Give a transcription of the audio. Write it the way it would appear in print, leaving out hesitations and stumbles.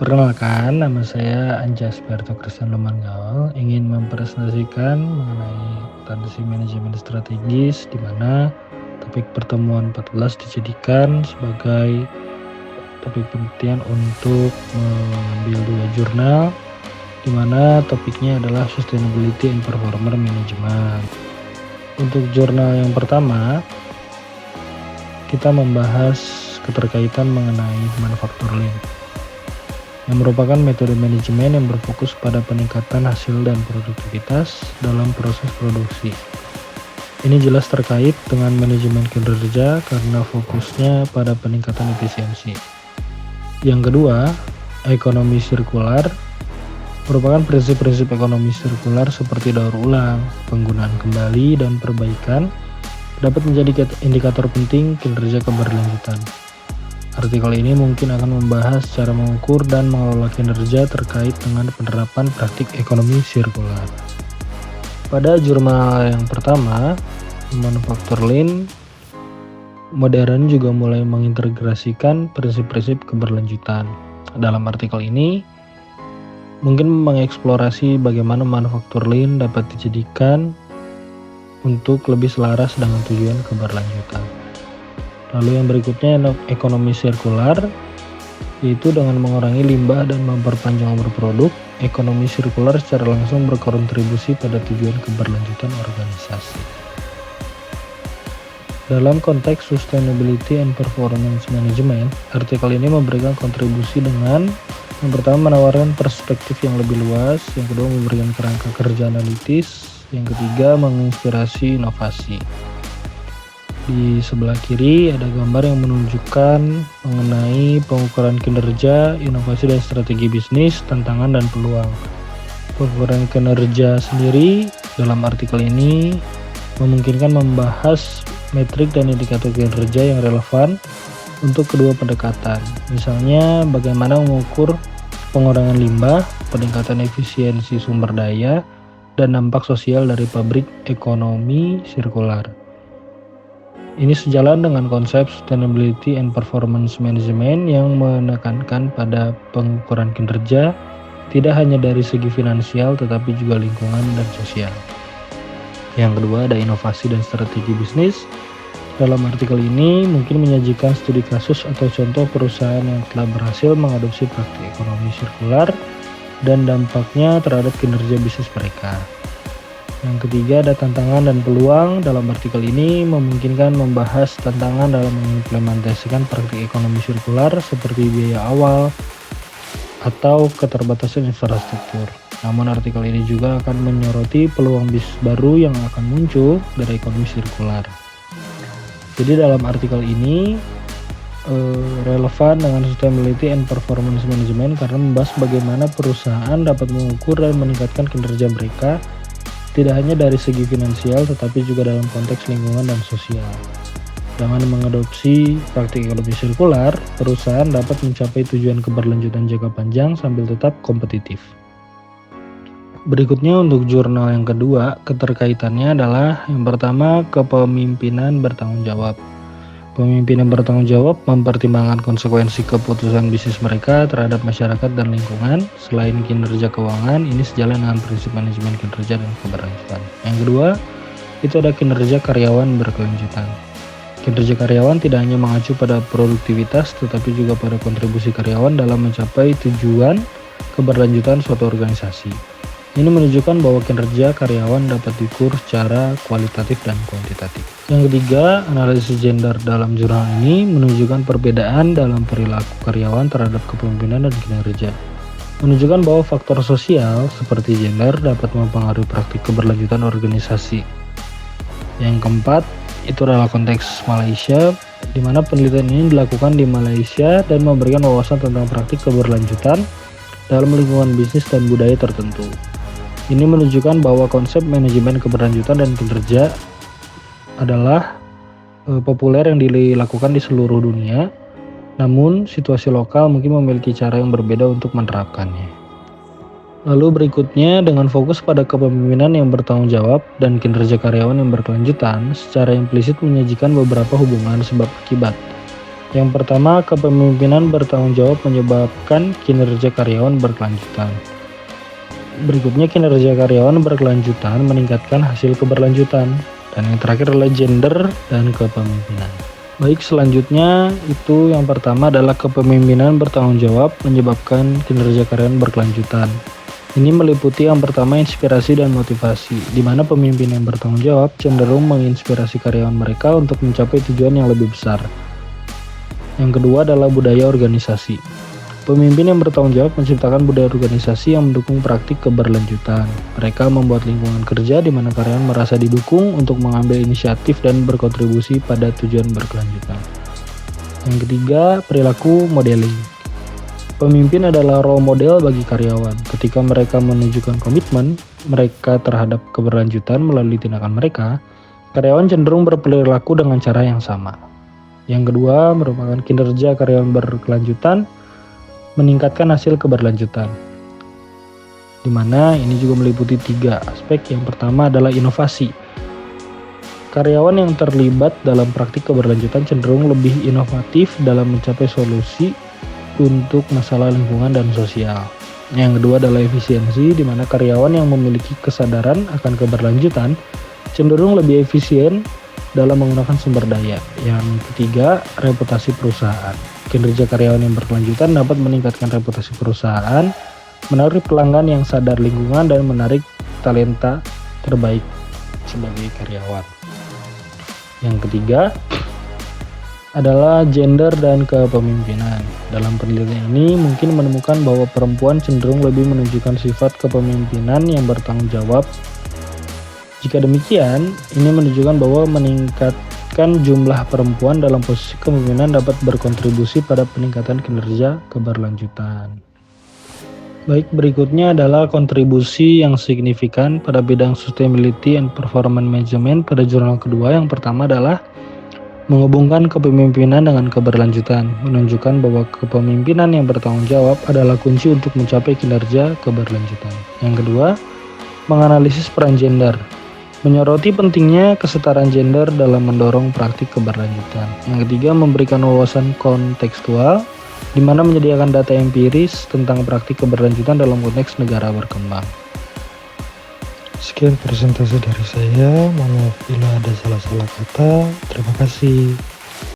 Perkenalkan, nama saya Anjas Berto Christian Lumanggaol, ingin mempresentasikan mengenai akuntansi manajemen strategis, di mana topik pertemuan 14 dijadikan sebagai topik penelitian untuk mengambil 2 jurnal, di mana topiknya adalah Sustainability and Performance Management. Untuk jurnal yang pertama, kita membahas keterkaitan mengenai manufaktur lean, yang merupakan metode manajemen yang berfokus pada peningkatan hasil dan produktivitas dalam proses produksi. Ini jelas terkait dengan manajemen kinerja karena fokusnya pada peningkatan efisiensi. Yang kedua, ekonomi sirkular merupakan prinsip-prinsip ekonomi sirkular seperti daur ulang, penggunaan kembali, dan perbaikan dapat menjadi indikator penting kinerja keberlanjutan. Artikel ini mungkin akan membahas cara mengukur dan mengelola kinerja terkait dengan penerapan praktik ekonomi sirkular. Pada jurnal yang pertama, manufaktur lean modern juga mulai mengintegrasikan prinsip-prinsip keberlanjutan. Dalam artikel ini, mungkin mengeksplorasi bagaimana manufaktur lean dapat dijadikan untuk lebih selaras dengan tujuan keberlanjutan. Lalu yang berikutnya ekonomi sirkular, yaitu dengan mengurangi limbah dan memperpanjang umur produk. Ekonomi sirkular secara langsung berkontribusi pada tujuan keberlanjutan organisasi. Dalam konteks Sustainability and Performance Management, artikel ini memberikan kontribusi dengan yang pertama menawarkan perspektif yang lebih luas, yang kedua memberikan kerangka kerja analitis, yang ketiga menginspirasi inovasi. Di sebelah kiri ada gambar yang menunjukkan mengenai pengukuran kinerja, inovasi dan strategi bisnis, tantangan dan peluang. Pengukuran kinerja sendiri dalam artikel ini memungkinkan membahas metrik dan indikator kinerja yang relevan untuk kedua pendekatan. Misalnya bagaimana mengukur pengurangan limbah, peningkatan efisiensi sumber daya, dan dampak sosial dari pabrik ekonomi sirkular. Ini sejalan dengan konsep Sustainability and Performance Management yang menekankan pada pengukuran kinerja tidak hanya dari segi finansial tetapi juga lingkungan dan sosial. Yang kedua ada inovasi dan strategi bisnis. Dalam artikel ini mungkin menyajikan studi kasus atau contoh perusahaan yang telah berhasil mengadopsi praktik ekonomi sirkular dan dampaknya terhadap kinerja bisnis mereka. Yang ketiga ada tantangan dan peluang. Dalam artikel ini memungkinkan membahas tantangan dalam mengimplementasikan praktik ekonomi sirkular seperti biaya awal atau keterbatasan infrastruktur. Namun artikel ini juga akan menyoroti peluang bisnis baru yang akan muncul dari ekonomi sirkular. Jadi dalam artikel ini relevan dengan Sustainability and Performance Management karena membahas bagaimana perusahaan dapat mengukur dan meningkatkan kinerja mereka tidak hanya dari segi finansial tetapi juga dalam konteks lingkungan dan sosial. Dengan mengadopsi praktik ekonomi sirkular, perusahaan dapat mencapai tujuan keberlanjutan jangka panjang sambil tetap kompetitif. Berikutnya untuk jurnal yang kedua, keterkaitannya adalah yang pertama kepemimpinan bertanggung jawab. Pemimpin yang bertanggung jawab mempertimbangkan konsekuensi keputusan bisnis mereka terhadap masyarakat dan lingkungan. Selain kinerja keuangan, ini sejalan dengan prinsip manajemen kinerja dan keberlanjutan. Yang kedua, itu ada kinerja karyawan berkelanjutan. Kinerja karyawan tidak hanya mengacu pada produktivitas, tetapi juga pada kontribusi karyawan dalam mencapai tujuan keberlanjutan suatu organisasi. Ini menunjukkan bahwa kinerja karyawan dapat diukur secara kualitatif dan kuantitatif. Yang ketiga, analisis gender dalam jurnal ini menunjukkan perbedaan dalam perilaku karyawan terhadap kepemimpinan dan kinerja. Menunjukkan bahwa faktor sosial seperti gender dapat mempengaruhi praktik keberlanjutan organisasi. Yang keempat, itu adalah konteks Malaysia, di mana penelitian ini dilakukan di Malaysia dan memberikan wawasan tentang praktik keberlanjutan dalam lingkungan bisnis dan budaya tertentu. Ini menunjukkan bahwa konsep manajemen keberlanjutan dan kinerja adalah populer yang dilakukan di seluruh dunia, namun situasi lokal mungkin memiliki cara yang berbeda untuk menerapkannya. Lalu berikutnya, dengan fokus pada kepemimpinan yang bertanggung jawab dan kinerja karyawan yang berkelanjutan, secara implisit menyajikan beberapa hubungan sebab akibat Yang pertama, kepemimpinan bertanggung jawab menyebabkan kinerja karyawan berkelanjutan. Berikutnya, kinerja karyawan berkelanjutan meningkatkan hasil keberlanjutan. Dan yang terakhir adalah gender dan kepemimpinan. Baik, selanjutnya itu yang pertama adalah kepemimpinan bertanggung jawab menyebabkan kinerja karyawan berkelanjutan. Ini meliputi yang pertama inspirasi dan motivasi, di mana pemimpin yang bertanggung jawab cenderung menginspirasi karyawan mereka untuk mencapai tujuan yang lebih besar. Yang kedua adalah budaya organisasi. Pemimpin yang bertanggung jawab menciptakan budaya organisasi yang mendukung praktik keberlanjutan. Mereka membuat lingkungan kerja di mana karyawan merasa didukung untuk mengambil inisiatif dan berkontribusi pada tujuan berkelanjutan. Yang ketiga, perilaku modeling. Pemimpin adalah role model bagi karyawan. Ketika mereka menunjukkan komitmen mereka terhadap keberlanjutan melalui tindakan mereka, karyawan cenderung berperilaku dengan cara yang sama. Yang kedua, merupakan kinerja karyawan berkelanjutan meningkatkan hasil keberlanjutan, di mana ini juga meliputi 3 aspek. Yang pertama adalah inovasi. Karyawan yang terlibat dalam praktik keberlanjutan cenderung lebih inovatif dalam mencapai solusi untuk masalah lingkungan dan sosial. Yang kedua adalah efisiensi, di mana karyawan yang memiliki kesadaran akan keberlanjutan cenderung lebih efisien dalam menggunakan sumber daya. Yang ketiga, reputasi perusahaan. Kinerja karyawan yang berkelanjutan dapat meningkatkan reputasi perusahaan, menarik pelanggan yang sadar lingkungan, dan menarik talenta terbaik sebagai karyawan. Yang ketiga adalah gender dan kepemimpinan. Dalam penelitian ini mungkin menemukan bahwa perempuan cenderung lebih menunjukkan sifat kepemimpinan yang bertanggung jawab. Jika demikian, ini menunjukkan bahwa meningkatkan jumlah perempuan dalam posisi kepemimpinan dapat berkontribusi pada peningkatan kinerja keberlanjutan. Baik, berikutnya adalah kontribusi yang signifikan pada bidang sustainability and performance management pada jurnal kedua. Yang pertama adalah menghubungkan kepemimpinan dengan keberlanjutan, menunjukkan bahwa kepemimpinan yang bertanggung jawab adalah kunci untuk mencapai kinerja keberlanjutan. Yang kedua, menganalisis peran gender, menyoroti pentingnya kesetaraan gender dalam mendorong praktik keberlanjutan. Yang ketiga, memberikan wawasan kontekstual, di mana menyediakan data empiris tentang praktik keberlanjutan dalam konteks negara berkembang. Sekian presentasi dari saya, mohon maaf bila ada salah-salah kata. Terima kasih.